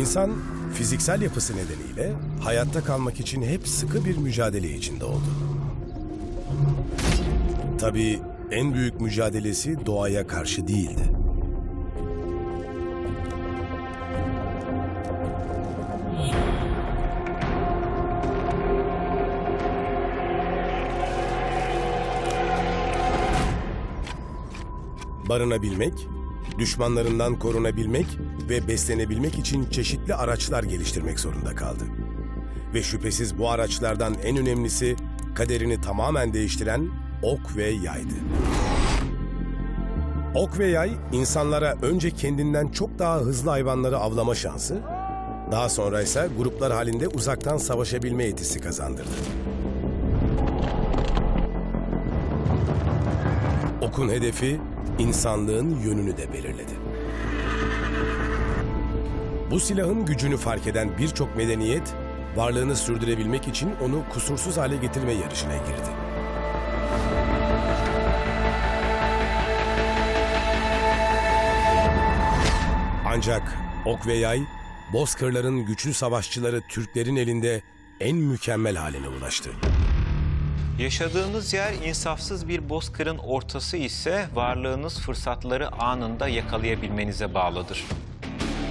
İnsan fiziksel yapısı nedeniyle hayatta kalmak için hep sıkı bir mücadele içinde oldu. Tabii en büyük mücadelesi doğaya karşı değildi. Barınabilmek, düşmanlarından korunabilmek ve beslenebilmek için çeşitli araçlar geliştirmek zorunda kaldı. Ve şüphesiz bu araçlardan en önemlisi kaderini tamamen değiştiren ok ve yaydı. Ok ve yay, insanlara önce kendinden çok daha hızlı hayvanları avlama şansı, daha sonra ise gruplar halinde uzaktan savaşabilme yetisi kazandırdı. Okun hedefi, insanlığın yönünü de belirledi. Bu silahın gücünü fark eden birçok medeniyet, varlığını sürdürebilmek için onu kusursuz hale getirme yarışına girdi. Ancak ok ve yay, bozkırların güçlü savaşçıları Türklerin elinde en mükemmel haline ulaştı. Yaşadığınız yer insafsız bir bozkırın ortası ise varlığınız fırsatları anında yakalayabilmenize bağlıdır.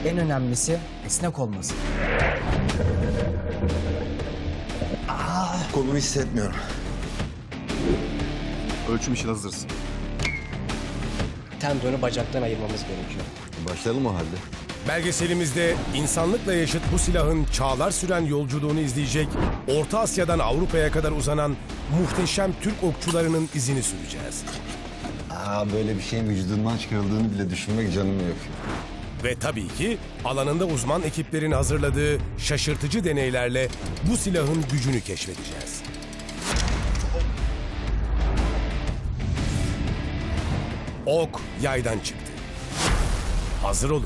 En önemlisi esnek olması. Kolumu hissetmiyorum. Ölçüm için hazırsın. Tendonu bacaktan ayırmamız gerekiyor. Başlayalım o halde. Belgeselimizde insanlıkla yaşıt bu silahın çağlar süren yolculuğunu izleyecek, Orta Asya'dan Avrupa'ya kadar uzanan muhteşem Türk okçularının izini süreceğiz. Böyle bir şeyin vücudundan çıkarıldığını bile düşünmek canımı yakıyor. Ve tabii ki alanında uzman ekiplerin hazırladığı şaşırtıcı deneylerle bu silahın gücünü keşfedeceğiz. Ok yaydan çıktı. Hazır olun.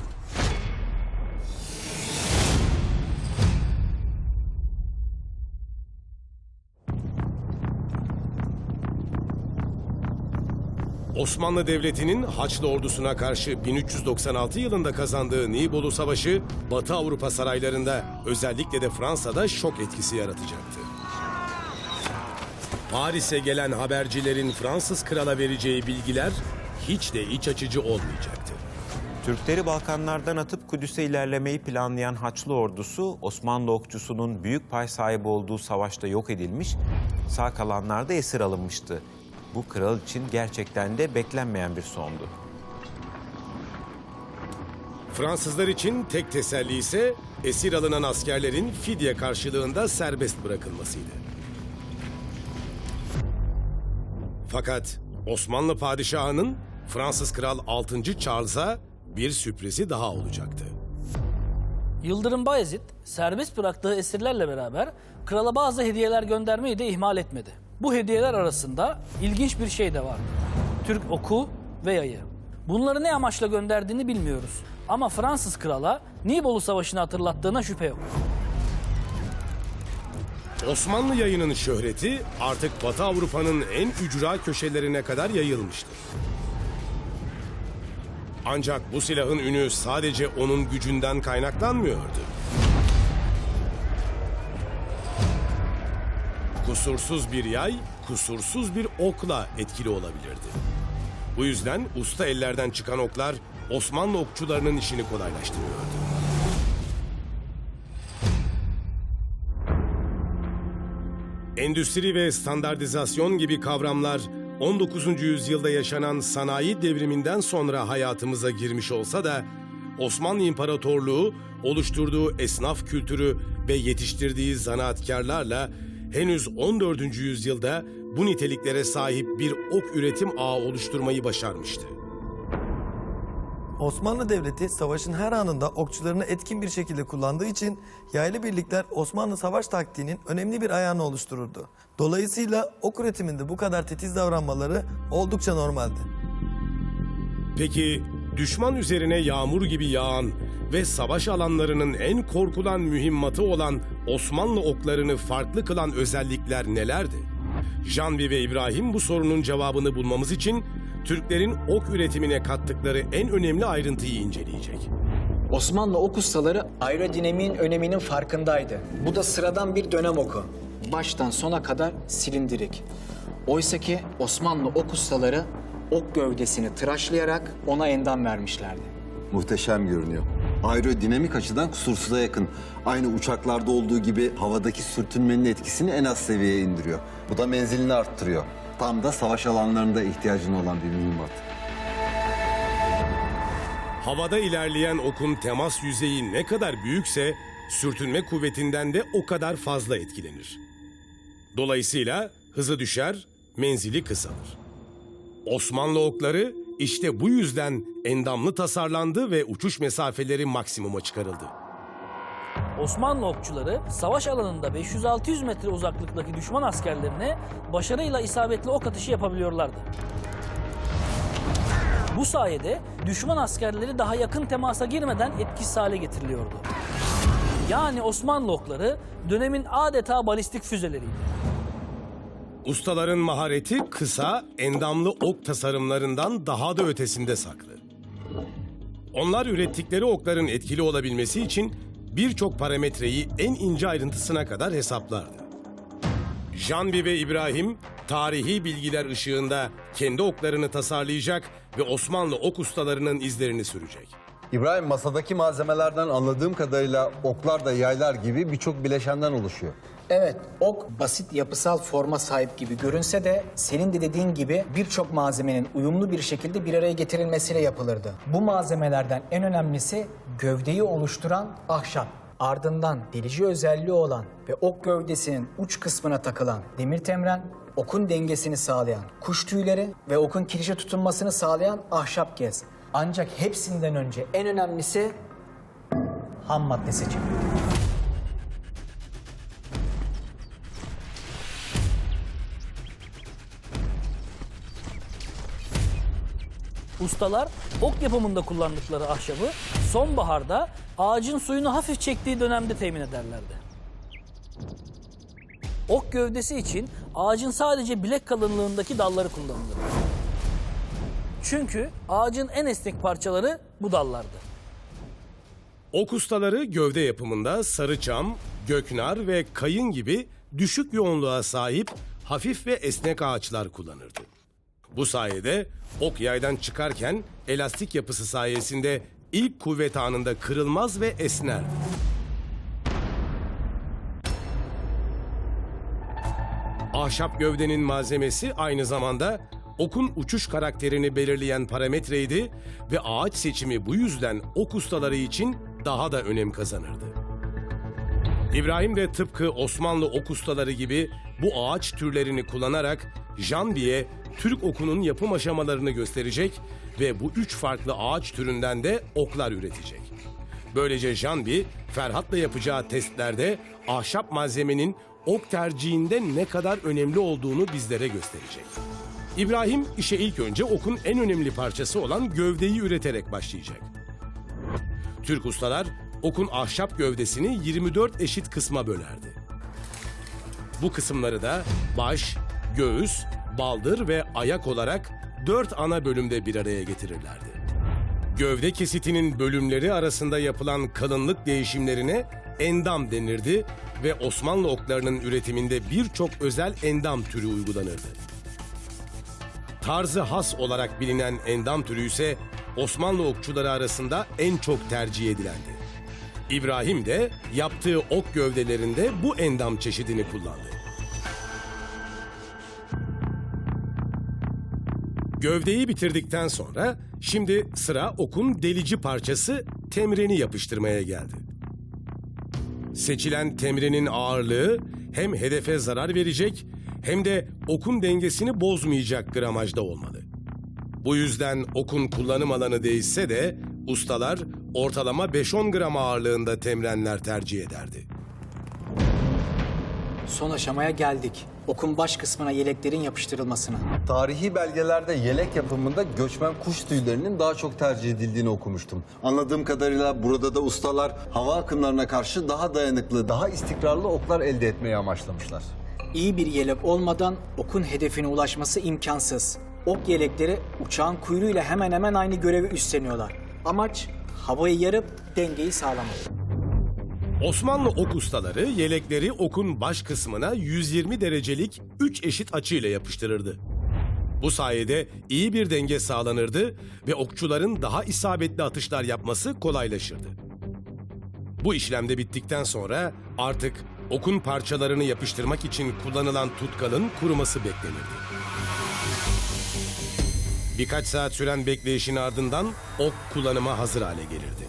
Osmanlı Devleti'nin Haçlı ordusuna karşı 1396 yılında kazandığı Nibolu Savaşı, Batı Avrupa saraylarında, özellikle de Fransa'da şok etkisi yaratacaktı. Paris'e gelen habercilerin Fransız krala vereceği bilgiler hiç de iç açıcı olmayacaktı. Türkleri Balkanlardan atıp Kudüs'e ilerlemeyi planlayan Haçlı ordusu, Osmanlı okçusunun büyük pay sahibi olduğu savaşta yok edilmiş, sağ kalanlar da esir alınmıştı. Bu kral için gerçekten de beklenmeyen bir sondu. Fransızlar için tek teselli ise esir alınan askerlerin fidye karşılığında serbest bırakılmasıydı. Fakat Osmanlı padişahının Fransız Kral 6. Charles'a bir sürprizi daha olacaktı. Yıldırım Bayezid serbest bıraktığı esirlerle beraber krala bazı hediyeler göndermeyi de ihmal etmedi. Bu hediyeler arasında ilginç bir şey de vardı. Türk oku ve yayı. Bunları ne amaçla gönderdiğini bilmiyoruz. Ama Fransız krala Nibolu Savaşı'nı hatırlattığına şüphe yok. Osmanlı yayının şöhreti artık Batı Avrupa'nın en ücra köşelerine kadar yayılmıştı. Ancak bu silahın ünü sadece onun gücünden kaynaklanmıyordu. Kusursuz bir yay, kusursuz bir okla etkili olabilirdi. Bu yüzden usta ellerden çıkan oklar Osmanlı okçularının işini kolaylaştırıyordu. Endüstri ve standartizasyon gibi kavramlar 19. yüzyılda yaşanan sanayi devriminden sonra hayatımıza girmiş olsa da Osmanlı İmparatorluğu oluşturduğu esnaf kültürü ve yetiştirdiği zanaatkarlarla henüz 14. yüzyılda bu niteliklere sahip bir ok üretim ağı oluşturmayı başarmıştı. Osmanlı Devleti savaşın her anında okçularını etkin bir şekilde kullandığı için yaylı birlikler Osmanlı savaş taktiğinin önemli bir ayağını oluştururdu. Dolayısıyla ok üretiminde bu kadar titiz davranmaları oldukça normaldi. Peki düşman üzerine yağmur gibi yağan ve savaş alanlarının en korkulan mühimmatı olan Osmanlı oklarını farklı kılan özellikler nelerdi? Janvi ve İbrahim bu sorunun cevabını bulmamız için Türklerin ok üretimine kattıkları en önemli ayrıntıyı inceleyecek. Osmanlı ok ustaları aerodinamiğin öneminin farkındaydı. Bu da sıradan bir dönem oku. Baştan sona kadar silindirik. Oysaki Osmanlı ok ustaları ok gövdesini tıraşlayarak ona endam vermişlerdi. Muhteşem görünüyor. Aerodinamik açıdan kusursuza yakın. Aynı uçaklarda olduğu gibi havadaki sürtünmenin etkisini en az seviyeye indiriyor. Bu da menzilini arttırıyor. Tam da savaş alanlarında ihtiyacın olan bir mühimmat. Havada ilerleyen okun temas yüzeyi ne kadar büyükse sürtünme kuvvetinden de o kadar fazla etkilenir. Dolayısıyla hızı düşer, menzili kısalır. Osmanlı okları işte bu yüzden endamlı tasarlandı ve uçuş mesafeleri maksimuma çıkarıldı. Osmanlı okçuları savaş alanında 500-600 metre uzaklıktaki düşman askerlerine başarıyla isabetli ok atışı yapabiliyorlardı. Bu sayede düşman askerleri daha yakın temasa girmeden etkisiz hale getiriliyordu. Yani Osmanlı okları dönemin adeta balistik füzeleriydi. Ustaların mahareti kısa, endamlı ok tasarımlarından daha da ötesinde saklı. Onlar ürettikleri okların etkili olabilmesi için birçok parametreyi en ince ayrıntısına kadar hesaplardı. Janvi ve İbrahim tarihi bilgiler ışığında kendi oklarını tasarlayacak ve Osmanlı ok ustalarının izlerini sürecek. İbrahim, masadaki malzemelerden anladığım kadarıyla oklar da yaylar gibi birçok bileşenden oluşuyor. Evet, ok basit yapısal forma sahip gibi görünse de senin de dediğin gibi birçok malzemenin uyumlu bir şekilde bir araya getirilmesiyle yapılırdı. Bu malzemelerden en önemlisi gövdeyi oluşturan ahşap. Ardından delici özelliği olan ve ok gövdesinin uç kısmına takılan demir temren, okun dengesini sağlayan kuş tüyleri ve okun kirişe tutunmasını sağlayan ahşap gez. Ancak hepsinden önce en önemlisi ham madde seçimi. Ustalar ok yapımında kullandıkları ahşabı sonbaharda ağacın suyunu hafif çektiği dönemde temin ederlerdi. Ok gövdesi için ağacın sadece bilek kalınlığındaki dalları kullanılır. Çünkü ağacın en esnek parçaları bu dallardı. Ok ustaları gövde yapımında sarıçam, göknar ve kayın gibi düşük yoğunluğa sahip hafif ve esnek ağaçlar kullanırdı. Bu sayede ok yaydan çıkarken elastik yapısı sayesinde ilk kuvvet anında kırılmaz ve esnerdi. Ahşap gövdenin malzemesi aynı zamanda okun uçuş karakterini belirleyen parametreydi ve ağaç seçimi bu yüzden ok ustaları için daha da önem kazanırdı. İbrahim de tıpkı Osmanlı ok ustaları gibi bu ağaç türlerini kullanarak Janvi'ye Türk okunun yapım aşamalarını gösterecek ve bu 3 farklı ağaç türünden de oklar üretecek. Böylece Janvi, Ferhat'la yapacağı testlerde ahşap malzemenin ok tercihinde ne kadar önemli olduğunu bizlere gösterecek. İbrahim işe ilk önce okun en önemli parçası olan gövdeyi üreterek başlayacak. Türk ustalar okun ahşap gövdesini 24 eşit kısma bölerdi. Bu kısımları da baş, göğüs, baldır ve ayak olarak 4 ana bölümde bir araya getirirlerdi. Gövde kesitinin bölümleri arasında yapılan kalınlık değişimlerine endam denirdi ve Osmanlı oklarının üretiminde birçok özel endam türü uygulanırdı. Tarzı has olarak bilinen endam türü ise Osmanlı okçuları arasında en çok tercih edilendi. İbrahim de yaptığı ok gövdelerinde bu endam çeşidini kullandı. Gövdeyi bitirdikten sonra şimdi sıra okun delici parçası temreni yapıştırmaya geldi. Seçilen temrenin ağırlığı hem hedefe zarar verecek hem de okun dengesini bozmayacak gramajda olmalı. Bu yüzden okun kullanım alanı değişse de ustalar ortalama 5-10 gram ağırlığında temrenler tercih ederdi. Son aşamaya geldik. Okun baş kısmına yeleklerin yapıştırılmasına. Tarihi belgelerde yelek yapımında göçmen kuş tüylerinin daha çok tercih edildiğini okumuştum. Anladığım kadarıyla burada da ustalar hava akımlarına karşı daha dayanıklı, daha istikrarlı oklar elde etmeyi amaçlamışlar. İyi bir yelek olmadan okun hedefine ulaşması imkansız. Ok yelekleri uçağın kuyruğuyla hemen hemen aynı görevi üstleniyorlar. Amaç havayı yarıp dengeyi sağlamadı. Osmanlı ok ustaları yelekleri okun baş kısmına 120 derecelik 3 eşit açıyla yapıştırırdı. Bu sayede iyi bir denge sağlanırdı ve okçuların daha isabetli atışlar yapması kolaylaşırdı. Bu işlemde bittikten sonra artık okun parçalarını yapıştırmak için kullanılan tutkalın kuruması beklenirdi. Birkaç saat süren bekleyişin ardından ok kullanıma hazır hale gelirdi.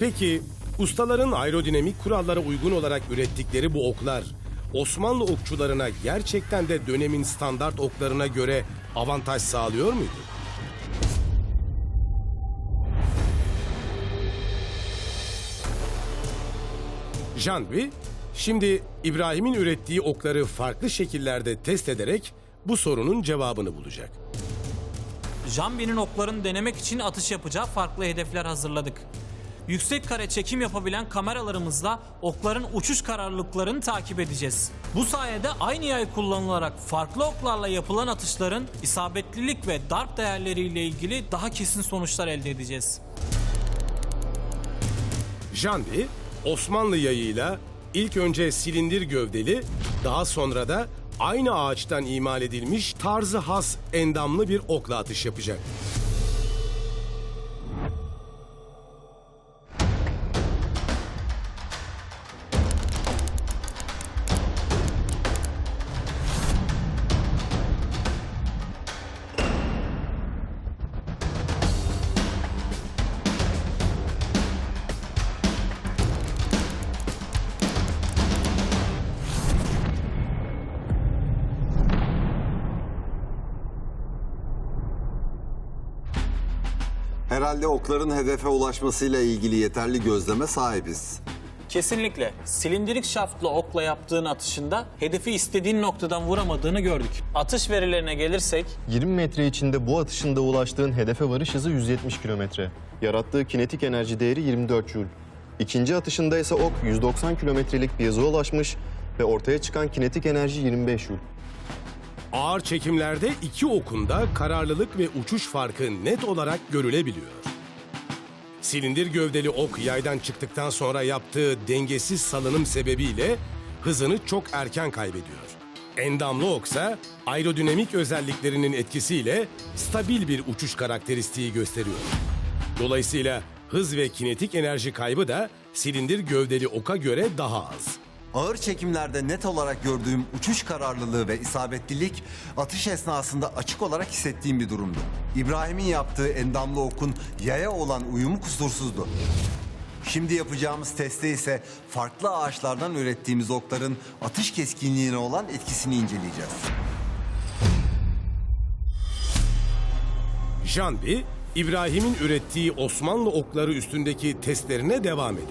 Peki ustaların aerodinamik kurallara uygun olarak ürettikleri bu oklar Osmanlı okçularına gerçekten de dönemin standart oklarına göre avantaj sağlıyor muydu? Janvi, şimdi İbrahim'in ürettiği okları farklı şekillerde test ederek bu sorunun cevabını bulacak. Janvi'nin oklarını denemek için atış yapacağı farklı hedefler hazırladık. Yüksek kare çekim yapabilen kameralarımızla okların uçuş kararlılıklarını takip edeceğiz. Bu sayede aynı yay kullanılarak farklı oklarla yapılan atışların isabetlilik ve darp değerleriyle ilgili daha kesin sonuçlar elde edeceğiz. Janvi, Osmanlı yayıyla ilk önce silindir gövdeli, daha sonra da aynı ağaçtan imal edilmiş tarzı has endamlı bir okla atış yapacak. Herhalde okların hedefe ulaşmasıyla ilgili yeterli gözleme sahibiz. Kesinlikle. Silindirik şaftlı okla yaptığın atışında hedefi istediğin noktadan vuramadığını gördük. Atış verilerine gelirsek 20 metre içinde bu atışında ulaştığın hedefe varış hızı 170 kilometre. Yarattığı kinetik enerji değeri 24 Joule. İkinci atışında ise ok 190 kilometrelik bir hıza ulaşmış ve ortaya çıkan kinetik enerji 25 Joule. Ağır çekimlerde iki okun da kararlılık ve uçuş farkı net olarak görülebiliyor. Silindir gövdeli ok yaydan çıktıktan sonra yaptığı dengesiz salınım sebebiyle hızını çok erken kaybediyor. Endamlı oksa aerodinamik özelliklerinin etkisiyle stabil bir uçuş karakteristiği gösteriyor. Dolayısıyla hız ve kinetik enerji kaybı da silindir gövdeli oka göre daha az. Ağır çekimlerde net olarak gördüğüm uçuş kararlılığı ve isabetlilik atış esnasında açık olarak hissettiğim bir durumdu. İbrahim'in yaptığı endamlı okun yaya olan uyumu kusursuzdu. Şimdi yapacağımız testte ise farklı ağaçlardan ürettiğimiz okların atış keskinliğine olan etkisini inceleyeceğiz. Janvi, İbrahim'in ürettiği Osmanlı okları üstündeki testlerine devam ediyor.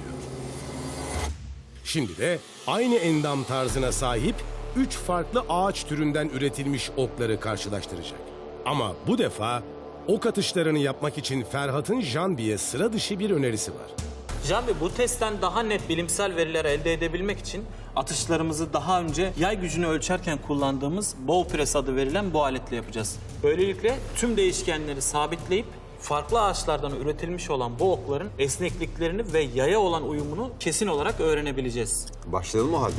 Şimdi de aynı endam tarzına sahip 3 farklı ağaç türünden üretilmiş okları karşılaştıracak. Ama bu defa ok atışlarını yapmak için Ferhat'ın Janvi'ye sıra dışı bir önerisi var. Janvi, bu testten daha net bilimsel veriler elde edebilmek için atışlarımızı daha önce yay gücünü ölçerken kullandığımız bow press adı verilen bu aletle yapacağız. Böylelikle tüm değişkenleri sabitleyip farklı ağaçlardan üretilmiş olan bu okların esnekliklerini ve yaya olan uyumunu kesin olarak öğrenebileceğiz. Başlayalım o halde.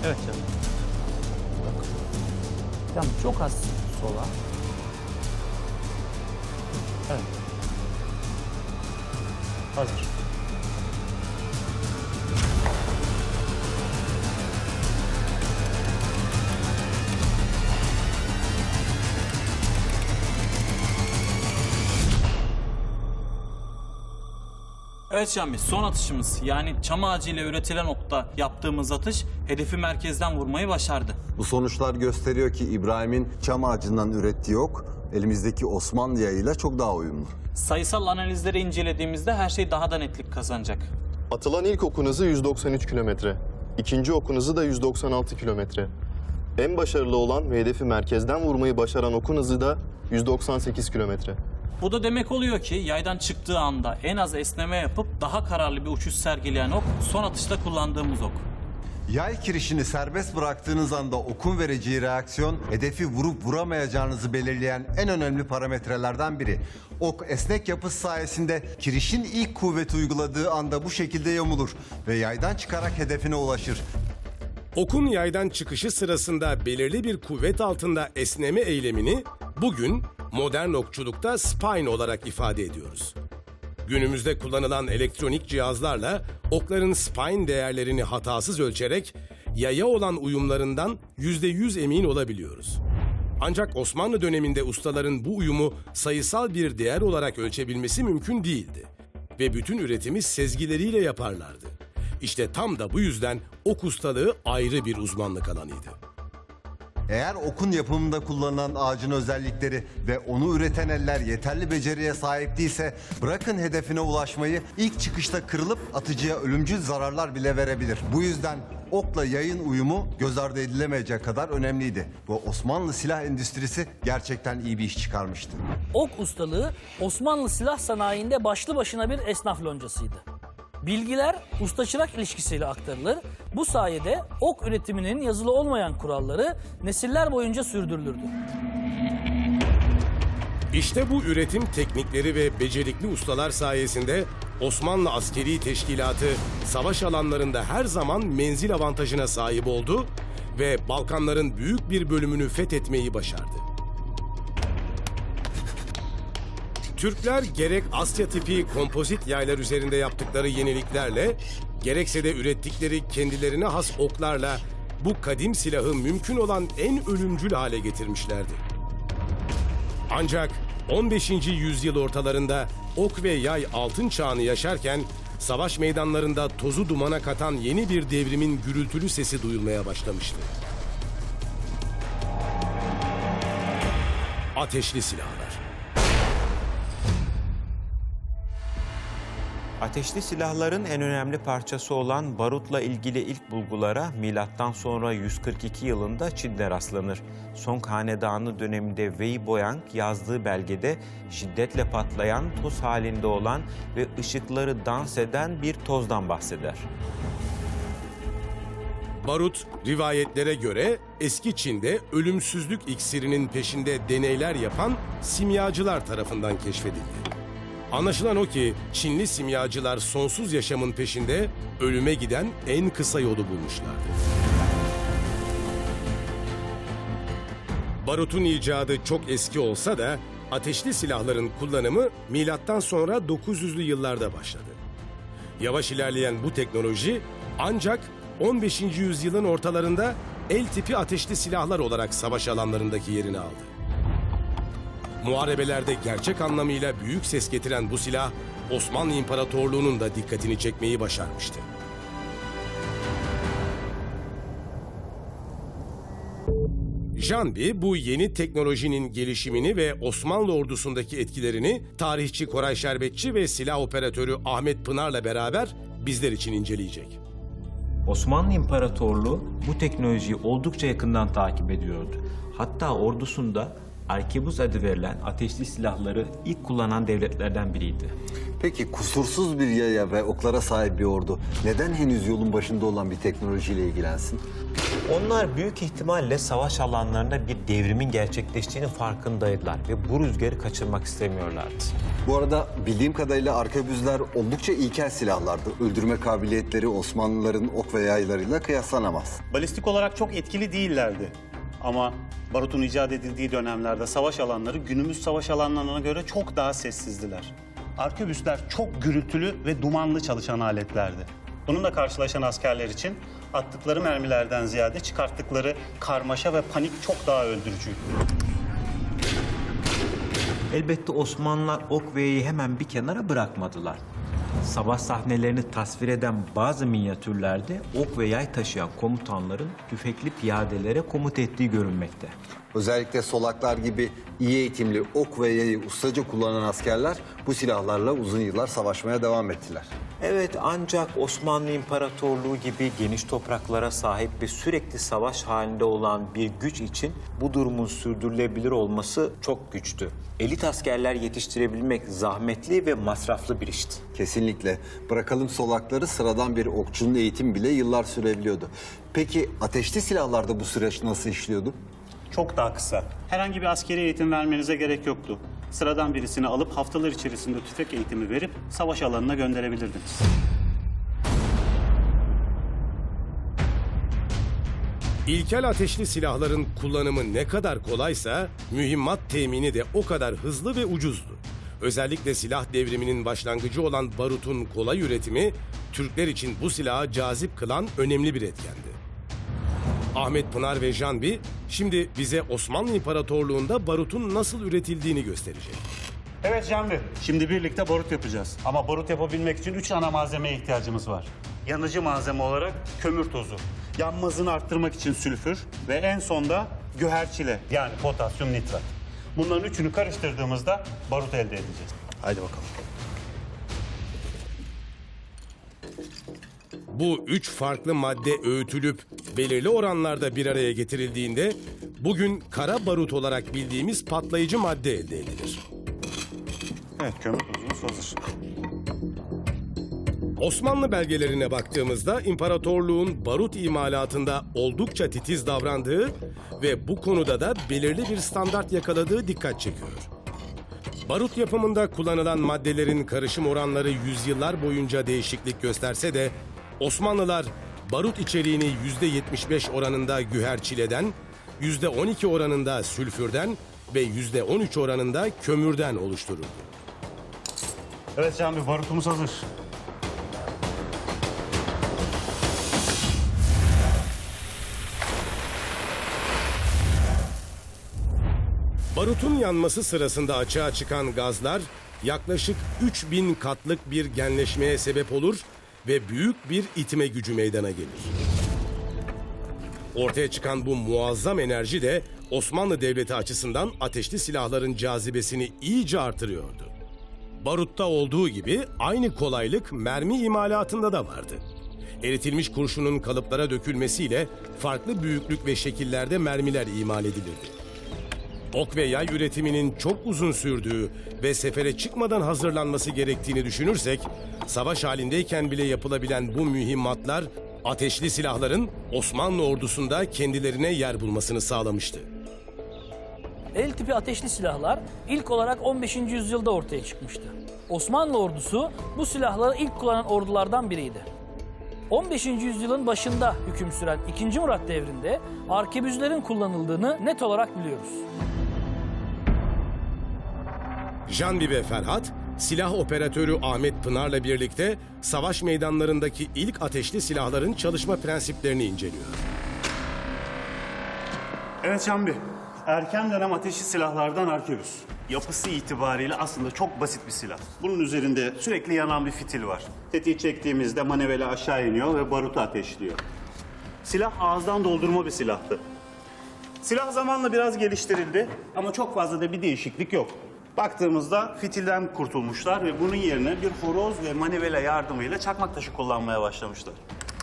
Evet canım. Tamam, çok az sola. Evet. Hazır. Evet Janvi, son atışımız yani çam ağacıyla üretilen okta yaptığımız atış hedefi merkezden vurmayı başardı. Bu sonuçlar gösteriyor ki İbrahim'in çam ağacından ürettiği ok elimizdeki Osmanlı yayıyla çok daha uyumlu. Sayısal analizleri incelediğimizde her şey daha da netlik kazanacak. Atılan ilk okun hızı 193 kilometre. İkinci okun hızı da 196 kilometre. En başarılı olan ve hedefi merkezden vurmayı başaran okun hızı da 198 kilometre. Bu da demek oluyor ki yaydan çıktığı anda en az esneme yapıp daha kararlı bir uçuş sergileyen ok son atışta kullandığımız ok. Yay kirişini serbest bıraktığınız anda okun vereceği reaksiyon hedefi vurup vuramayacağınızı belirleyen en önemli parametrelerden biri. Ok esnek yapısı sayesinde kirişin ilk kuvveti uyguladığı anda bu şekilde yamulur ve yaydan çıkarak hedefine ulaşır. Okun yaydan çıkışı sırasında belirli bir kuvvet altında esneme eylemini bugün modern okçulukta spine olarak ifade ediyoruz. Günümüzde kullanılan elektronik cihazlarla okların spine değerlerini hatasız ölçerek yaya olan uyumlarından %100 emin olabiliyoruz. Ancak Osmanlı döneminde ustaların bu uyumu sayısal bir değer olarak ölçebilmesi mümkün değildi ve bütün üretimi sezgileriyle yaparlardı. İşte tam da bu yüzden ok ustalığı ayrı bir uzmanlık alanıydı. Eğer okun yapımında kullanılan ağacın özellikleri ve onu üreten eller yeterli beceriye sahip değilse bırakın hedefine ulaşmayı ilk çıkışta kırılıp atıcıya ölümcül zararlar bile verebilir. Bu yüzden okla yayın uyumu göz ardı edilemeyecek kadar önemliydi. Bu Osmanlı silah endüstrisi gerçekten iyi bir iş çıkarmıştı. Ok ustalığı Osmanlı silah sanayinde başlı başına bir esnaf loncasıydı. Bilgiler usta-çırak ilişkisiyle aktarılır. Bu sayede ok üretiminin yazılı olmayan kuralları nesiller boyunca sürdürülürdü. İşte bu üretim teknikleri ve becerikli ustalar sayesinde Osmanlı Askeri Teşkilatı savaş alanlarında her zaman menzil avantajına sahip oldu ve Balkanların büyük bir bölümünü fethetmeyi başardı. Türkler gerek Asya tipi kompozit yaylar üzerinde yaptıkları yeniliklerle, gerekse de ürettikleri kendilerine has oklarla bu kadim silahı mümkün olan en ölümcül hale getirmişlerdi. Ancak 15. yüzyıl ortalarında ok ve yay altın çağını yaşarken, savaş meydanlarında tozu dumana katan yeni bir devrimin gürültülü sesi duyulmaya başlamıştı. Ateşli silahlar. Ateşli silahların en önemli parçası olan barutla ilgili ilk bulgulara milattan sonra 142 yılında Çin'de rastlanır. Song Hanedanı döneminde Wei Boyang yazdığı belgede şiddetle patlayan, toz halinde olan ve ışıkları dans eden bir tozdan bahseder. Barut, rivayetlere göre eski Çin'de ölümsüzlük iksirinin peşinde deneyler yapan simyacılar tarafından keşfedildi. Anlaşılan o ki Çinli simyacılar sonsuz yaşamın peşinde ölüme giden en kısa yolu bulmuşlardı. Barutun icadı çok eski olsa da ateşli silahların kullanımı milattan sonra 900'lü yıllarda başladı. Yavaş ilerleyen bu teknoloji ancak 15. yüzyılın ortalarında el tipi ateşli silahlar olarak savaş alanlarındaki yerini aldı. Muharebelerde gerçek anlamıyla büyük ses getiren bu silah, Osmanlı İmparatorluğu'nun da dikkatini çekmeyi başarmıştı. Janvi bu yeni teknolojinin gelişimini ve Osmanlı ordusundaki etkilerini tarihçi Koray Şerbetçi ve silah operatörü Ahmet Pınar'la beraber bizler için inceleyecek. Osmanlı İmparatorluğu bu teknolojiyi oldukça yakından takip ediyordu. Hatta ordusunda Arkebuz adı verilen ateşli silahları ilk kullanan devletlerden biriydi. Peki kusursuz bir yaya ve oklara sahip bir ordu neden henüz yolun başında olan bir teknolojiyle ilgilensin? Onlar büyük ihtimalle savaş alanlarında bir devrimin gerçekleştiğinin farkındaydılar ve bu rüzgarı kaçırmak istemiyorlardı. Bu arada bildiğim kadarıyla arkebüzler oldukça ilkel silahlardı. Öldürme kabiliyetleri Osmanlıların ok ve yaylarıyla kıyaslanamaz. Balistik olarak çok etkili değillerdi. Ama barutun icat edildiği dönemlerde savaş alanları günümüz savaş alanlarına göre çok daha sessizdiler. Arkebüsler çok gürültülü ve dumanlı çalışan aletlerdi. Bununla karşılaşan askerler için attıkları mermilerden ziyade çıkarttıkları karmaşa ve panik çok daha öldürücüydü. Elbette Osmanlılar ok ve yayı hemen bir kenara bırakmadılar. Savaş sahnelerini tasvir eden bazı minyatürlerde ok ve yay taşıyan komutanların tüfekli piyadelere komut ettiği görünmekte. Özellikle solaklar gibi iyi eğitimli ok ve yayı ustaca kullanan askerler bu silahlarla uzun yıllar savaşmaya devam ettiler. Evet, ancak Osmanlı İmparatorluğu gibi geniş topraklara sahip ve sürekli savaş halinde olan bir güç için bu durumun sürdürülebilir olması çok güçtü. Elit askerler yetiştirebilmek zahmetli ve masraflı bir işti. Kesinlikle. Bırakalım solakları, sıradan bir okçunun eğitim bile yıllar sürebiliyordu. Peki ateşli silahlarda bu süreç nasıl işliyordu? Çok daha kısa. Herhangi bir askeri eğitim vermenize gerek yoktu. Sıradan birisini alıp haftalar içerisinde tüfek eğitimi verip savaş alanına gönderebilirdiniz. İlkel ateşli silahların kullanımı ne kadar kolaysa mühimmat temini de o kadar hızlı ve ucuzdu. Özellikle silah devriminin başlangıcı olan barutun kolay üretimi Türkler için bu silahı cazip kılan önemli bir etkendi. Ahmet Pınar ve Janvi şimdi bize Osmanlı İmparatorluğu'nda barutun nasıl üretildiğini gösterecek. Evet Canvi, şimdi birlikte barut yapacağız. Ama barut yapabilmek için 3 ana malzemeye ihtiyacımız var. Yanıcı malzeme olarak kömür tozu, yanma hızını arttırmak için sülfür ve en sonda güherçile yani potasyum nitrat. Bunların üçünü karıştırdığımızda barut elde edeceğiz. Haydi bakalım. Bu üç farklı madde öğütülüp belirli oranlarda bir araya getirildiğinde bugün kara barut olarak bildiğimiz patlayıcı madde elde edilir. Evet, kömür tozumuz hazır. Osmanlı belgelerine baktığımızda imparatorluğun barut imalatında oldukça titiz davrandığı ve bu konuda da belirli bir standart yakaladığı dikkat çekiyor. Barut yapımında kullanılan maddelerin karışım oranları yüzyıllar boyunca değişiklik gösterse de Osmanlılar barut içeriğini %75 oranında güherçileden, %12 oranında sülfürden ve %13 oranında kömürden oluştururdu. Evet Canvi, barutumuz hazır. Barutun yanması sırasında açığa çıkan gazlar yaklaşık 3000 katlık bir genleşmeye sebep olur ve büyük bir itme gücü meydana gelir. Ortaya çıkan bu muazzam enerji de Osmanlı Devleti açısından ateşli silahların cazibesini iyice artırıyordu. Barutta olduğu gibi aynı kolaylık mermi imalatında da vardı. Eritilmiş kurşunun kalıplara dökülmesiyle farklı büyüklük ve şekillerde mermiler imal edilirdi. Ok ve yay üretiminin çok uzun sürdüğü ve sefere çıkmadan hazırlanması gerektiğini düşünürsek, savaş halindeyken bile yapılabilen bu mühimmatlar, ateşli silahların Osmanlı ordusunda kendilerine yer bulmasını sağlamıştı. El tipi ateşli silahlar ilk olarak 15. yüzyılda ortaya çıkmıştı. Osmanlı ordusu bu silahları ilk kullanan ordulardan biriydi. 15. yüzyılın başında hüküm süren 2. Murat devrinde arkebüzlerin kullanıldığını net olarak biliyoruz. Janvi ve Ferhat, silah operatörü Ahmet Pınar'la birlikte savaş meydanlarındaki ilk ateşli silahların çalışma prensiplerini inceliyor. Evet Canvi, erken dönem ateşli silahlardan arkebüs. Yapısı itibariyle aslında çok basit bir silah. Bunun üzerinde sürekli yanan bir fitil var. Tetiği çektiğimizde maniveli aşağı iniyor ve barutu ateşliyor. Silah ağızdan doldurma bir silahtı. Silah zamanla biraz geliştirildi ama çok fazla da bir değişiklik yok. Baktığımızda fitilden kurtulmuşlar ve bunun yerine bir horoz ve manivela yardımıyla çakmak taşı kullanmaya başlamışlar.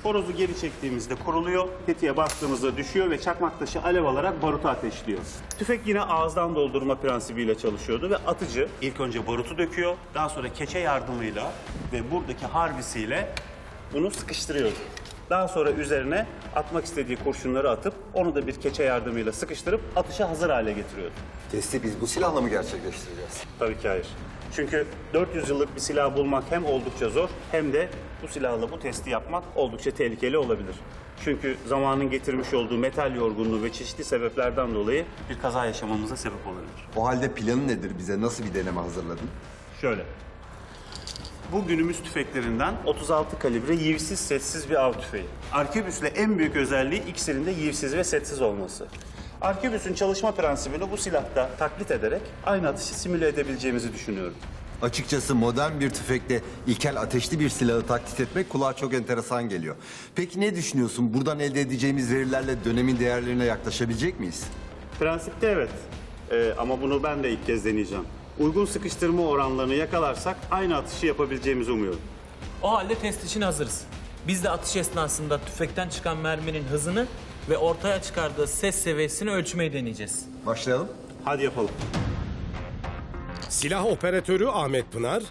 Horozu geri çektiğimizde kuruluyor, tetiğe bastığımızda düşüyor ve çakmak taşı alev alarak barutu ateşliyor. Tüfek yine ağızdan doldurma prensibiyle çalışıyordu ve atıcı ilk önce barutu döküyor, daha sonra keçe yardımıyla ve buradaki harbisiyle bunu sıkıştırıyordu. Daha sonra üzerine atmak istediği kurşunları atıp onu da bir keçe yardımıyla sıkıştırıp atışa hazır hale getiriyordu. Testi biz bu silahla mı gerçekleştireceğiz? Tabii ki hayır. Çünkü 400 yıllık bir silah bulmak hem oldukça zor hem de bu silahla bu testi yapmak oldukça tehlikeli olabilir. Çünkü zamanın getirmiş olduğu metal yorgunluğu ve çeşitli sebeplerden dolayı bir kaza yaşamamıza sebep olabilir. O halde planı nedir? Bize nasıl bir deneme hazırladın? Şöyle. Bu günümüz tüfeklerinden 36 kalibre yivsiz setsiz bir av tüfeği. Arkebüs'le en büyük özelliği ikisinin de yivsiz ve setsiz olması. Arkebüs'ün çalışma prensibini bu silahta taklit ederek aynı atışı simüle edebileceğimizi düşünüyorum. Açıkçası modern bir tüfekle ilkel ateşli bir silahı taklit etmek kulağa çok enteresan geliyor. Peki ne düşünüyorsun? Buradan elde edeceğimiz verilerle dönemin değerlerine yaklaşabilecek miyiz? Prensipte evet. Ama bunu ben de ilk kez deneyeceğim. Uygun sıkıştırma oranlarını yakalarsak aynı atışı yapabileceğimizi umuyorum. O halde test için hazırız. Biz de atış esnasında tüfekten çıkan merminin hızını ve ortaya çıkardığı ses seviyesini ölçmeyi deneyeceğiz. Başlayalım. Hadi yapalım. Silah operatörü Ahmet Pınar,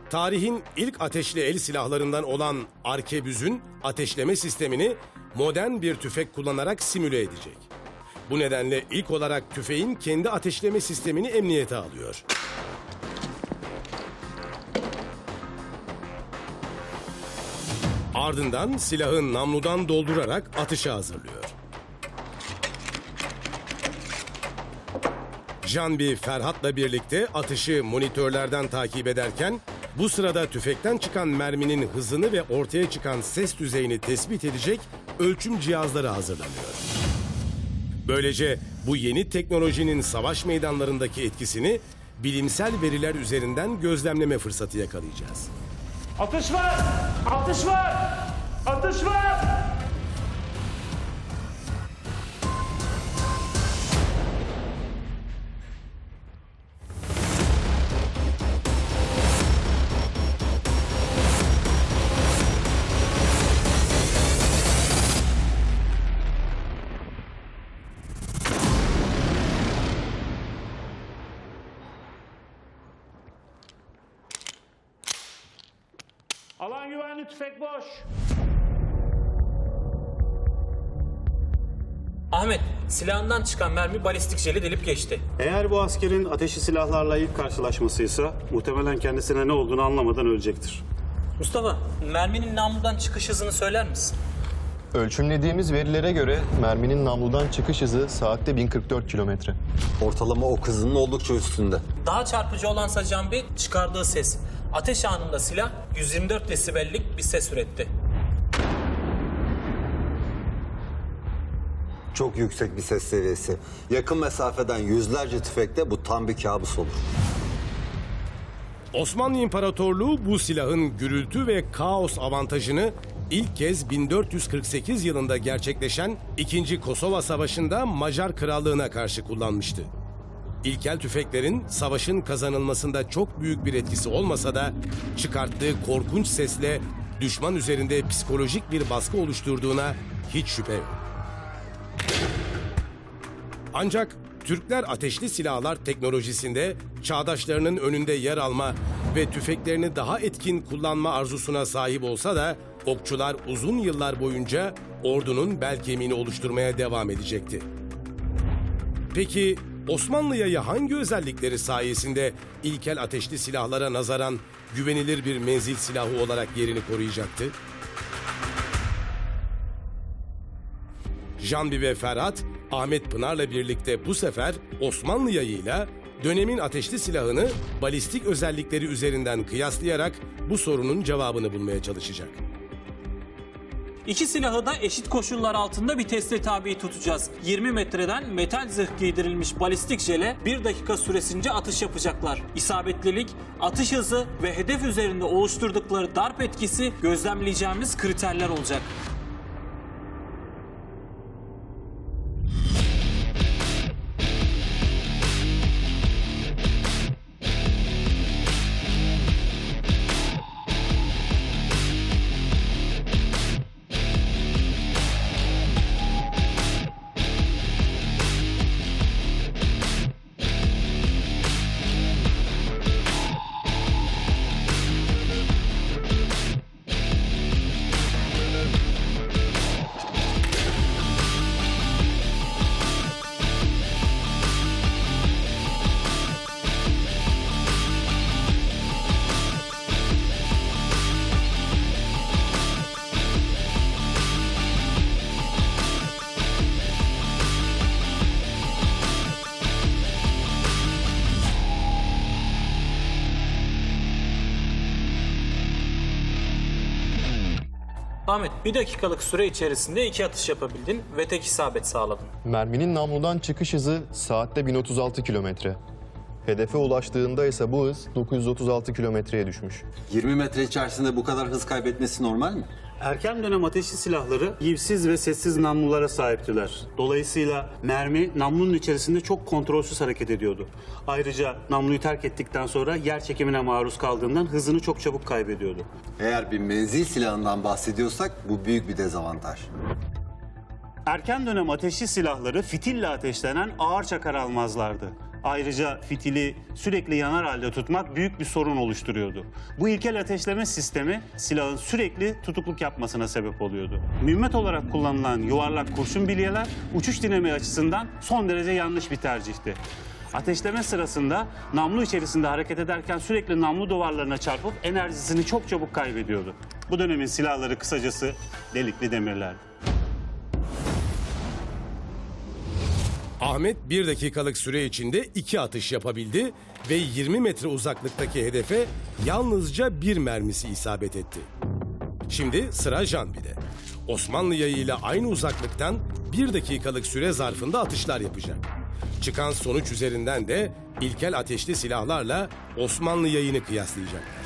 tarihin ilk ateşli el silahlarından olan Arkebüs'ün ateşleme sistemini modern bir tüfek kullanarak simüle edecek. Bu nedenle ilk olarak tüfeğin kendi ateşleme sistemini emniyete alıyor. Ardından silahı namludan doldurarak atışa hazırlıyor. Canbi Ferhat'la birlikte atışı monitörlerden takip ederken bu sırada tüfekten çıkan merminin hızını ve ortaya çıkan ses düzeyini tespit edecek ölçüm cihazları hazırlanıyor. Böylece bu yeni teknolojinin savaş meydanlarındaki etkisini bilimsel veriler üzerinden gözlemleme fırsatı yakalayacağız. Atış var! Atış var! Atış var! Alan güvenli, tüfek boş. Ahmet, silahından çıkan mermi balistik jeli delip geçti. Eğer bu askerin ateşli silahlarla ilk karşılaşmasıysa muhtemelen kendisine ne olduğunu anlamadan ölecektir. Mustafa, merminin namludan çıkış hızını söyler misin? Ölçümlediğimiz verilere göre merminin namludan çıkış hızı saatte 1044 kilometre. Ortalama ok hızının oldukça üstünde. Daha çarpıcı olansa Canbi çıkardığı ses. Ateş anında silah 124 desibellik bir ses üretti. Çok yüksek bir ses seviyesi. Yakın mesafeden yüzlerce tüfekte bu tam bir kabus olur. Osmanlı İmparatorluğu bu silahın gürültü ve kaos avantajını ilk kez 1448 yılında gerçekleşen 2. Kosova Savaşı'nda Macar Krallığı'na karşı kullanmıştı. İlkel tüfeklerin savaşın kazanılmasında çok büyük bir etkisi olmasa da çıkarttığı korkunç sesle düşman üzerinde psikolojik bir baskı oluşturduğuna hiç şüphe yok. Ancak Türkler ateşli silahlar teknolojisinde çağdaşlarının önünde yer alma ve tüfeklerini daha etkin kullanma arzusuna sahip olsa da okçular uzun yıllar boyunca ordunun bel kemiğini oluşturmaya devam edecekti. Peki Osmanlı yayı hangi özellikleri sayesinde ilkel ateşli silahlara nazaran güvenilir bir menzil silahı olarak yerini koruyacaktı? Canbi ve Ferhat, Ahmet Pınar'la birlikte bu sefer Osmanlı yayıyla dönemin ateşli silahını balistik özellikleri üzerinden kıyaslayarak bu sorunun cevabını bulmaya çalışacak. İki silahı da eşit koşullar altında bir teste tabi tutacağız. 20 metreden metal zırh giydirilmiş balistik jele 1 dakika süresince atış yapacaklar. İsabetlilik, atış hızı ve hedef üzerinde oluşturdukları darp etkisi gözlemleyeceğimiz kriterler olacak. Ahmet, 1 dakikalık süre içerisinde 2 atış yapabildin ve tek isabet sağladın. Merminin namludan çıkış hızı saatte 1036 kilometre. Hedefe ulaştığında ise bu hız 936 kilometreye düşmüş. 20 metre içerisinde bu kadar hız kaybetmesi normal mi? Erken dönem ateşli silahları yivsiz ve sessiz namlulara sahiptiler. Dolayısıyla mermi namlunun içerisinde çok kontrolsüz hareket ediyordu. Ayrıca namluyu terk ettikten sonra yer çekimine maruz kaldığından hızını çok çabuk kaybediyordu. Eğer bir menzil silahından bahsediyorsak bu büyük bir dezavantaj. Erken dönem ateşli silahları fitille ateşlenen ağır çakar almazlardı. Ayrıca fitili sürekli yanar halde tutmak büyük bir sorun oluşturuyordu. Bu ilkel ateşleme sistemi silahın sürekli tutukluk yapmasına sebep oluyordu. Mühimmet olarak kullanılan yuvarlak kurşun bilyeler uçuş dinamiği açısından son derece yanlış bir tercihti. Ateşleme sırasında namlu içerisinde hareket ederken sürekli namlu duvarlarına çarpıp enerjisini çok çabuk kaybediyordu. Bu dönemin silahları kısacası delikli demirlerdi. Ahmet 1 dakikalık süre içinde 2 atış yapabildi ve 20 metre uzaklıktaki hedefe yalnızca 1 mermisi isabet etti. Şimdi sıra Janvi'de. Osmanlı yayıyla aynı uzaklıktan 1 dakikalık süre zarfında atışlar yapacak. Çıkan sonuç üzerinden de ilkel ateşli silahlarla Osmanlı yayını kıyaslayacaklar.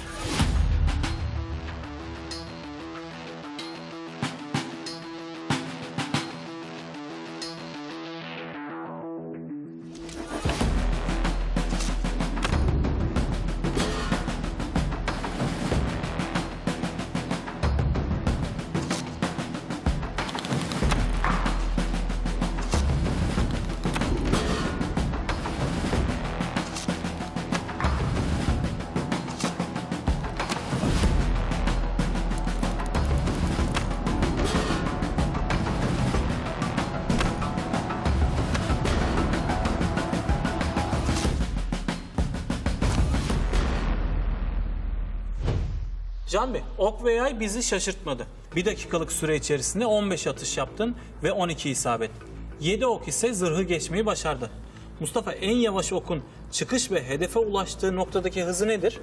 Can Bey, ok ve yay bizi şaşırtmadı. 1 dakikalık süre içerisinde 15 atış yaptın ve 12 isabet. 7 ok ise zırhı geçmeyi başardı. Mustafa, en yavaş okun çıkış ve hedefe ulaştığı noktadaki hızı nedir?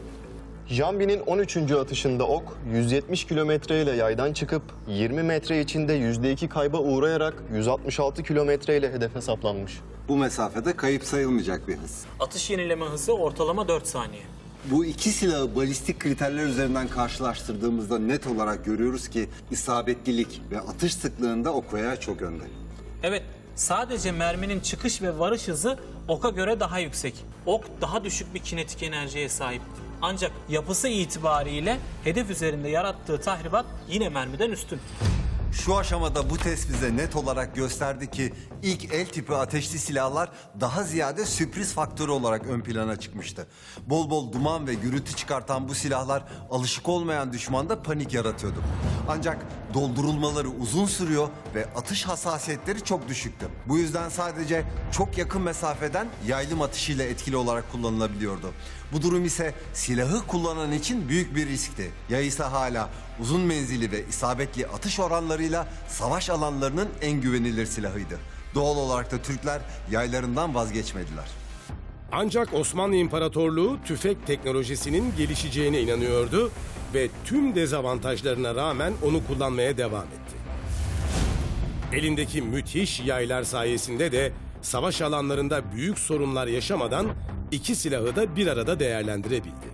Janvi'nin 13. atışında ok 170 kilometre ile yaydan çıkıp 20 metre içinde %2 kayba uğrayarak 166 kilometre ile hedefe saplanmış. Bu mesafede kayıp sayılmayacak bir hız. Atış yenileme hızı ortalama 4 saniye. Bu iki silahı balistik kriterler üzerinden karşılaştırdığımızda net olarak görüyoruz ki isabetlilik ve atış sıklığında ok ve yay çok önde. Evet, sadece merminin çıkış ve varış hızı oka göre daha yüksek. Ok daha düşük bir kinetik enerjiye sahip. Ancak yapısı itibariyle hedef üzerinde yarattığı tahribat yine mermiden üstün. Şu aşamada bu test bize net olarak gösterdi ki ilk el tipi ateşli silahlar daha ziyade sürpriz faktörü olarak ön plana çıkmıştı. Bol bol duman ve gürültü çıkartan bu silahlar alışık olmayan düşmanda panik yaratıyordu. Ancak doldurulmaları uzun sürüyor ve atış hassasiyetleri çok düşüktü. Bu yüzden sadece çok yakın mesafeden yaylım atışıyla etkili olarak kullanılabiliyordu. Bu durum ise silahı kullanan için büyük bir riskti. Yay ise hala uzun menzili ve isabetli atış oranlarıyla savaş alanlarının en güvenilir silahıydı. Doğal olarak da Türkler yaylarından vazgeçmediler. Ancak Osmanlı İmparatorluğu tüfek teknolojisinin gelişeceğine inanıyordu ve tüm dezavantajlarına rağmen onu kullanmaya devam etti. Elindeki müthiş yaylar sayesinde de savaş alanlarında büyük sorunlar yaşamadan iki silahı da bir arada değerlendirebildi.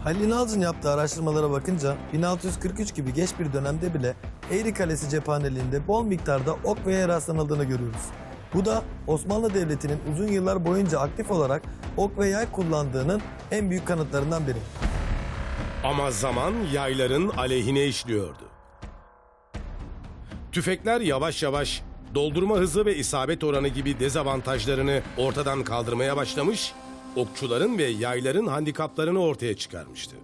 Halil İnalcı'nın yaptığı araştırmalara bakınca 1643 gibi geç bir dönemde bile Eğri Kalesi cephaneliğinde bol miktarda ok ve yay rastlanıldığını görüyoruz. Bu da Osmanlı Devleti'nin uzun yıllar boyunca aktif olarak ok ve yay kullandığının en büyük kanıtlarından biri. Ama zaman yayların aleyhine işliyordu. Tüfekler yavaş yavaş doldurma hızı ve isabet oranı gibi dezavantajlarını ortadan kaldırmaya başlamış, okçuların ve yayların handikaplarını ortaya çıkarmıştı.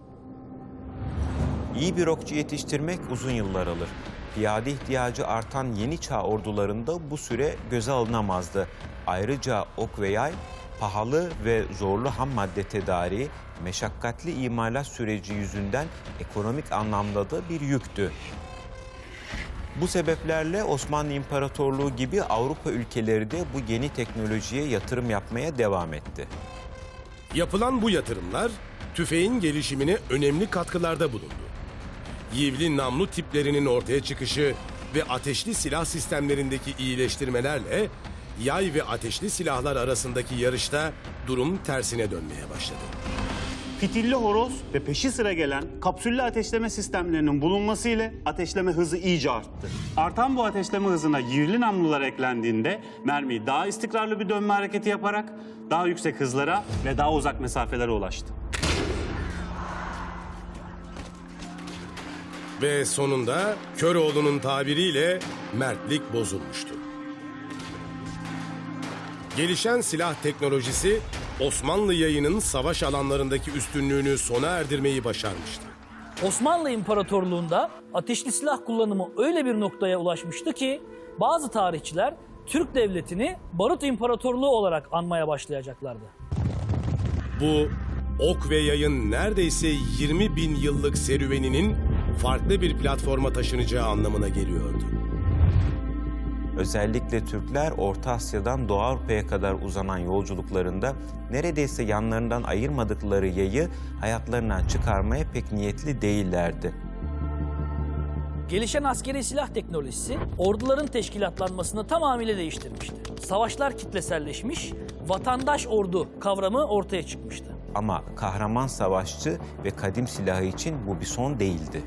İyi bir okçu yetiştirmek uzun yıllar alır. Piyade ihtiyacı artan yeni çağ ordularında bu süre göze alınamazdı. Ayrıca ok ve yay pahalı ve zorlu ham madde tedariği, meşakkatli imalat süreci yüzünden ekonomik anlamda da bir yüktü. Bu sebeplerle Osmanlı İmparatorluğu gibi Avrupa ülkeleri de bu yeni teknolojiye yatırım yapmaya devam etti. Yapılan bu yatırımlar tüfeğin gelişimine önemli katkılarda bulundu. Yivli namlu tiplerinin ortaya çıkışı ve ateşli silah sistemlerindeki iyileştirmelerle yay ve ateşli silahlar arasındaki yarışta durum tersine dönmeye başladı. fitilli horoz ve peşi sıra gelen kapsüllü ateşleme sistemlerinin bulunması ile ateşleme hızı iyice arttı. Artan bu ateşleme hızına yivli namlular eklendiğinde mermi daha istikrarlı bir dönme hareketi yaparak daha yüksek hızlara ve daha uzak mesafelere ulaştı. Ve sonunda Köroğlu'nun tabiriyle mertlik bozulmuştu. Gelişen silah teknolojisi Osmanlı yayının savaş alanlarındaki üstünlüğünü sona erdirmeyi başarmıştı. Osmanlı İmparatorluğu'nda ateşli silah kullanımı öyle bir noktaya ulaşmıştı ki bazı tarihçiler Türk Devleti'ni Barut İmparatorluğu olarak anmaya başlayacaklardı. Bu ok ve yayın neredeyse 20 bin yıllık serüveninin farklı bir platforma taşınacağı anlamına geliyordu. Özellikle Türkler Orta Asya'dan Doğu Avrupa'ya kadar uzanan yolculuklarında neredeyse yanlarından ayırmadıkları yayı hayatlarından çıkarmaya pek niyetli değillerdi. Gelişen askeri silah teknolojisi orduların teşkilatlanmasını tamamıyla değiştirmişti. Savaşlar kitleselleşmiş, vatandaş ordu kavramı ortaya çıkmıştı. Ama kahraman savaşçı ve kadim silahı için bu bir son değildi.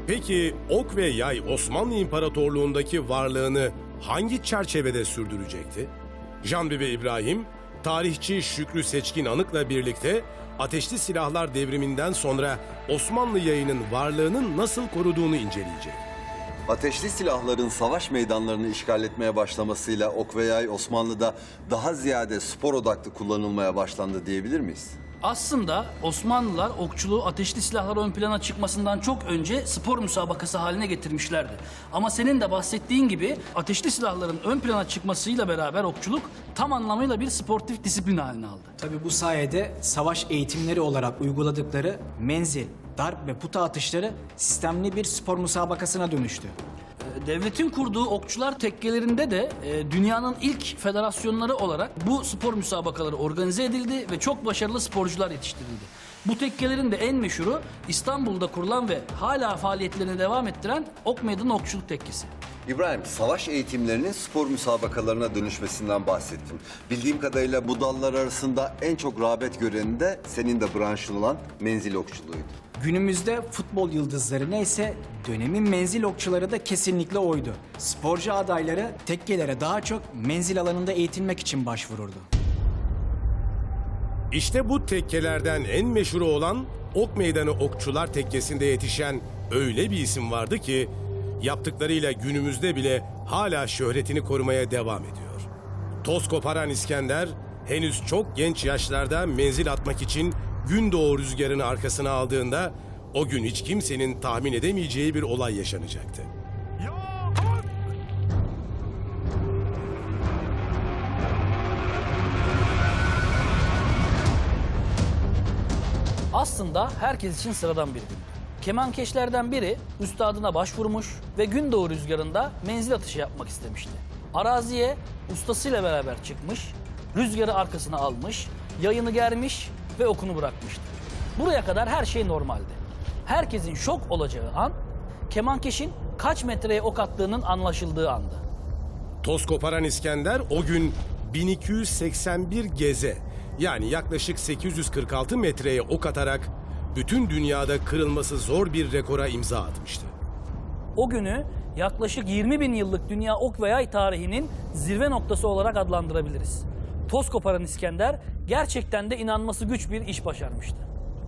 Peki ok ve yay Osmanlı İmparatorluğu'ndaki varlığını hangi çerçevede sürdürecekti? Canbi ve İbrahim, tarihçi Şükrü Seçkin Anık'la birlikte ateşli silahlar devriminden sonra Osmanlı yayının varlığını nasıl koruduğunu inceleyecek. Ateşli silahların savaş meydanlarını işgal etmeye başlamasıyla ok ve yay Osmanlı'da daha ziyade spor odaklı kullanılmaya başlandı diyebilir miyiz? Aslında Osmanlılar okçuluğu ateşli silahlar ön plana çıkmasından çok önce spor müsabakası haline getirmişlerdi. Ama senin de bahsettiğin gibi ateşli silahların ön plana çıkmasıyla beraber okçuluk tam anlamıyla bir sportif disiplin haline aldı. Tabii bu sayede savaş eğitimleri olarak uyguladıkları menzil, darp ve puta atışları sistemli bir spor müsabakasına dönüştü. Devletin kurduğu okçular tekkelerinde de dünyanın ilk federasyonları olarak bu spor müsabakaları organize edildi ve çok başarılı sporcular yetiştirildi. Bu tekkelerin de en meşhuru İstanbul'da kurulan ve hala faaliyetlerini devam ettiren Ok Meydanı Okçuluk Tekkesi. İbrahim, savaş eğitimlerinin spor müsabakalarına dönüşmesinden bahsettin. Bildiğim kadarıyla bu dallar arasında en çok rağbet göreni de senin de branşın olan menzil okçuluğuydu. Günümüzde futbol yıldızları neyse dönemin menzil okçuları da kesinlikle oydu. Sporcu adayları tekkelere daha çok menzil alanında eğitilmek için başvururdu. İşte bu tekkelerden en meşhuru olan Ok Meydanı Okçular Tekkesi'nde yetişen öyle bir isim vardı ki yaptıklarıyla günümüzde bile hala şöhretini korumaya devam ediyor. Toz koparan İskender henüz çok genç yaşlarda menzil atmak için Gündoğu rüzgarını arkasına aldığında o gün hiç kimsenin tahmin edemeyeceği bir olay yaşanacaktı. Aslında herkes için sıradan bir gün. Kemankeşlerden biri üstadına başvurmuş ve Gündoğu rüzgarında menzil atışı yapmak istemişti. Araziye ustasıyla beraber çıkmış, rüzgarı arkasına almış, yayını germiş ve okunu bırakmıştı. Buraya kadar her şey normaldi. Herkesin şok olacağı an, kemankeşin kaç metreye ok attığının anlaşıldığı andı. Toz koparan İskender o gün 1281 geze, yani yaklaşık 846 metreye ok atarak bütün dünyada kırılması zor bir rekora imza atmıştı. O günü yaklaşık 20 bin yıllık dünya ok ve yay tarihinin zirve noktası olarak adlandırabiliriz. Toz koparan İskender gerçekten de inanması güç bir iş başarmıştı.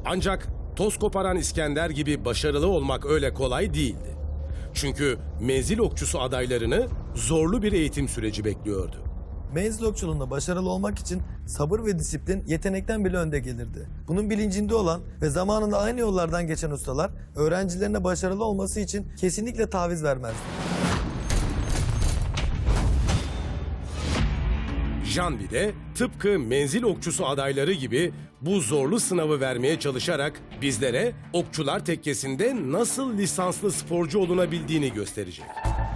Ancak toz koparan İskender gibi başarılı olmak öyle kolay değildi. Çünkü menzil okçusu adaylarını zorlu bir eğitim süreci bekliyordu. Menzil okçuluğunda başarılı olmak için sabır ve disiplin yetenekten bile önde gelirdi. Bunun bilincinde olan ve zamanında aynı yollardan geçen ustalar öğrencilerine başarılı olması için kesinlikle taviz vermezdi. Canbi de tıpkı menzil okçusu adayları gibi bu zorlu sınavı vermeye çalışarak bizlere Okçular Tekkesi'nde nasıl lisanslı sporcu olunabildiğini gösterecek.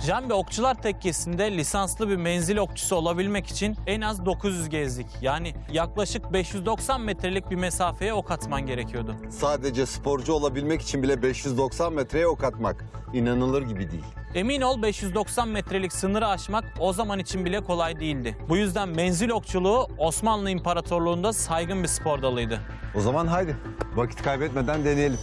Jambi Okçular Tekkesi'nde lisanslı bir menzil okçusu olabilmek için en az 900 gezdik. Yani yaklaşık 590 metrelik bir mesafeye ok atman gerekiyordu. Sadece sporcu olabilmek için bile 590 metreye ok atmak inanılır gibi değil. Emin ol 590 metrelik sınırı aşmak o zaman için bile kolay değildi. Bu yüzden menzil okçuluğu Osmanlı İmparatorluğu'nda saygın bir spor dalıydı. O zaman haydi vakit kaybetmeden deneyelim.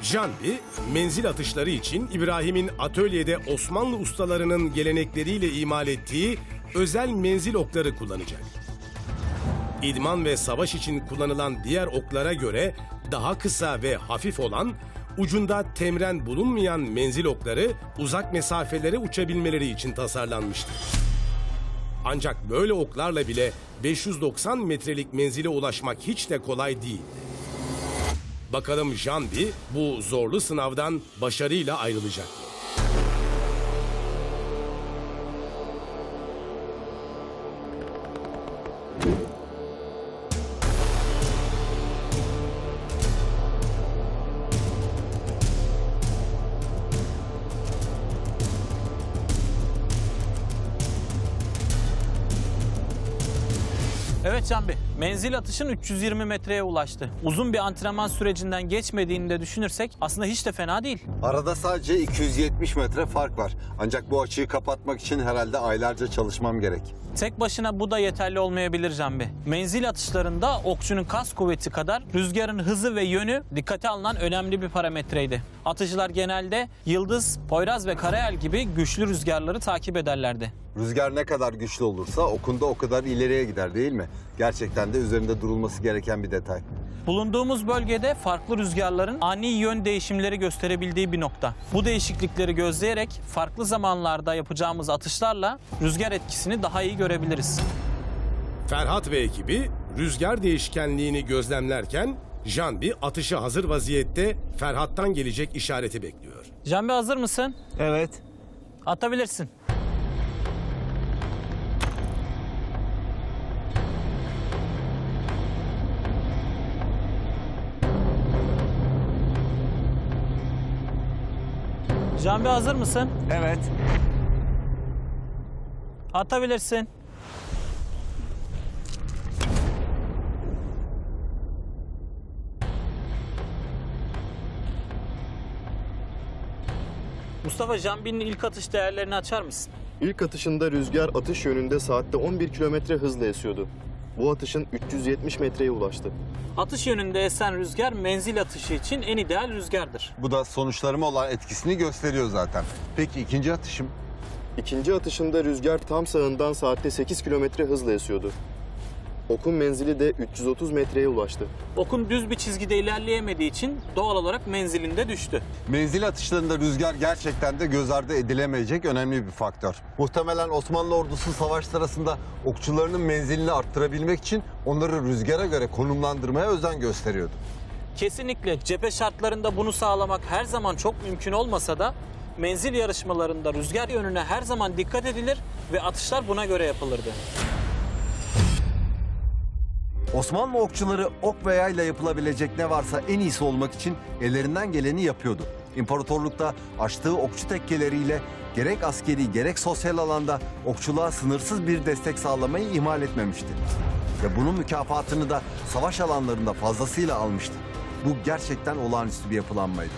Jambi, menzil atışları için İbrahim'in atölyede Osmanlı ustalarının gelenekleriyle imal ettiği özel menzil okları kullanacak. İdman ve savaş için kullanılan diğer oklara göre daha kısa ve hafif olan, ucunda temren bulunmayan menzil okları uzak mesafelere uçabilmeleri için tasarlanmıştır. Ancak böyle oklarla bile 590 metrelik menzile ulaşmak hiç de kolay değil. Bakalım Jambi bu zorlu sınavdan başarıyla ayrılacak mı? Evet Jambi, menzil atışın 320 metreye ulaştı. Uzun bir antrenman sürecinden geçmediğini de düşünürsek aslında hiç de fena değil. Arada sadece 270 metre fark var. Ancak bu açığı kapatmak için herhalde aylarca çalışmam gerek. Tek başına bu da yeterli olmayabilir Jambi. Menzil atışlarında okçunun kas kuvveti kadar rüzgarın hızı ve yönü dikkate alınan önemli bir parametreydi. Atıcılar genelde Yıldız, Poyraz ve Karayel gibi güçlü rüzgarları takip ederlerdi. Rüzgar ne kadar güçlü olursa okunda o kadar ileriye gider değil mi? Gerçekten de üzerinde durulması gereken bir detay. Bulunduğumuz bölgede farklı rüzgarların ani yön değişimleri gösterebildiği bir nokta. Bu değişiklikleri gözleyerek farklı zamanlarda yapacağımız atışlarla rüzgar etkisini daha iyi görebiliriz. Ferhat ve ekibi rüzgar değişkenliğini gözlemlerken Jambi atışı hazır vaziyette Ferhat'tan gelecek işareti bekliyor. Jambi hazır mısın? Evet. Atabilirsin. Jambi hazır mısın? Evet. Atabilirsin. Mustafa, Jambi'nin ilk atış değerlerini açar mısın? İlk atışında rüzgar atış yönünde saatte 11 kilometre hızla esiyordu. Bu atışın 370 metreye ulaştı. Atış yönünde esen rüzgar menzil atışı için en ideal rüzgardır. Bu da sonuçlarıma olan etkisini gösteriyor zaten. Peki ikinci atışım? İkinci atışında rüzgar tam sağından saatte 8 kilometre hızla esiyordu. Okun menzili de 330 metreye ulaştı. Okun düz bir çizgide ilerleyemediği için doğal olarak menzilinde düştü. Menzil atışlarında rüzgar gerçekten de göz ardı edilemeyecek önemli bir faktör. Muhtemelen Osmanlı ordusu savaş sırasında okçularının menzilini arttırabilmek için onları rüzgara göre konumlandırmaya özen gösteriyordu. Kesinlikle cephe şartlarında bunu sağlamak her zaman çok mümkün olmasa da menzil yarışmalarında rüzgar yönüne her zaman dikkat edilir ve atışlar buna göre yapılırdı. Osmanlı okçuları ok ve yayla yapılabilecek ne varsa en iyisi olmak için ellerinden geleni yapıyordu. İmparatorlukta açtığı okçu tekkeleriyle gerek askeri gerek sosyal alanda okçuluğa sınırsız bir destek sağlamayı ihmal etmemişti. Ve bunun mükafatını da savaş alanlarında fazlasıyla almıştı. Bu gerçekten olağanüstü bir yapılanmaydı.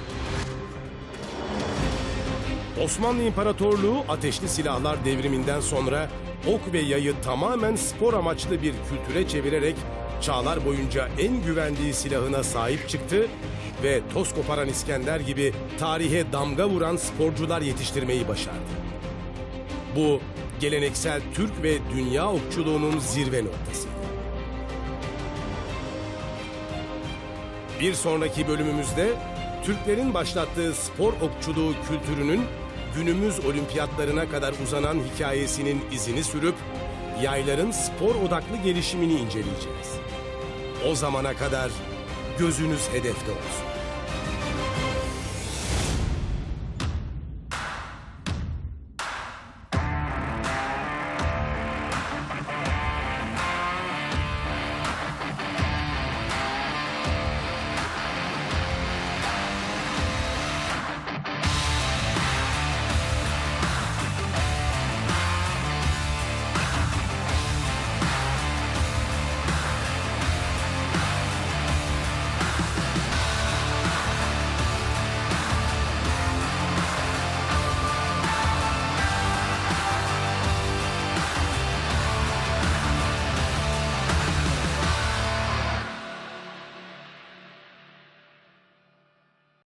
Osmanlı İmparatorluğu ateşli silahlar devriminden sonra ok ve yayı tamamen spor amaçlı bir kültüre çevirerek çağlar boyunca en güvendiği silahına sahip çıktı ve toz koparan İskender gibi tarihe damga vuran sporcular yetiştirmeyi başardı. Bu geleneksel Türk ve dünya okçuluğunun zirve noktası. Bir sonraki bölümümüzde Türklerin başlattığı spor okçuluğu kültürünün günümüz olimpiyatlarına kadar uzanan hikayesinin izini sürüp yayların spor odaklı gelişimini inceleyeceğiz. O zamana kadar gözünüz hedefte olsun.